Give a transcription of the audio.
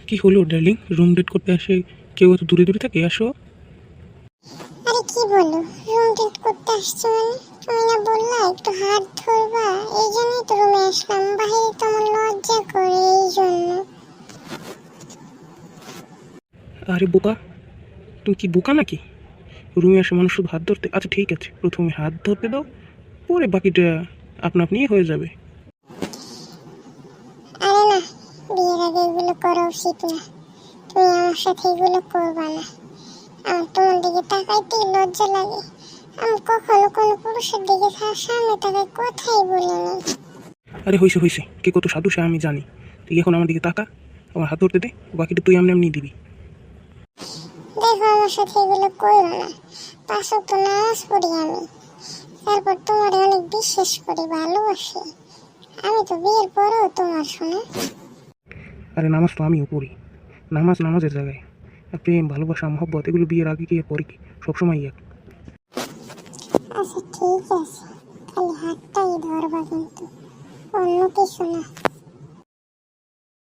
কি হলো darling, room date করতে আসে কেউ এত দূরে দূরে থাকে? আসো। আরে কি বলো, রুম ডেট করতে আসছো মানে? তুমি না বললা একটু হাত ধরবা, এই জন্যই তো রুমে আসলাম। বাইরে তো আমার লজ্জা করে, এই জন্য। আরে বোকা, তুমি কি বোকা নাকি? রুমে আসে মানুষ শুধু হাত ধরতে? আচ্ছা ঠিক আছে, প্রথমে হাত ধরতে দাও, পরে বাকিটা আপনা আপনি হয়ে যাবে। আরে না, বিয়ের আগে এগুলো করা উচিত না। তুমি আমার সাথে এগুলো করবা না। আমার তোমার দিকে তাকাইতে লজ্জা লাগে। আমি কখনো কোনো পুরুষের দিকে সামনে তাকাই কথাই বলিনি। আরে হয়েছে হয়েছে, কে কত সাধু সে আমি জানি। তুই এখন আমার দিকে তাকা, আমার হাত ধরতে দে, বাকিটা তুই এমনি এমনি দিবি। দেখো, আমার সাথে এগুলো করো না। 5 ওয়াক্ত নামাজ পড়ি আমি, তারপর তোমার অনেক বিশ্বাস করি, ভালোবাসি। আমি তো বিয়ের পরেও তোমার, শোনা। আরে নামাজ তো আমিও পড়ি, নামাজ নামাজের জায়গায়, আর প্রেম ভালোবাসা মহব্বত এগুলো বিয়ের আগে কি আর পরে কি? সবসময় এক। আচ্ছা ঠিক আছে, খালি হাতটাই ধরবা কিন্তু, অন্য কিছু না।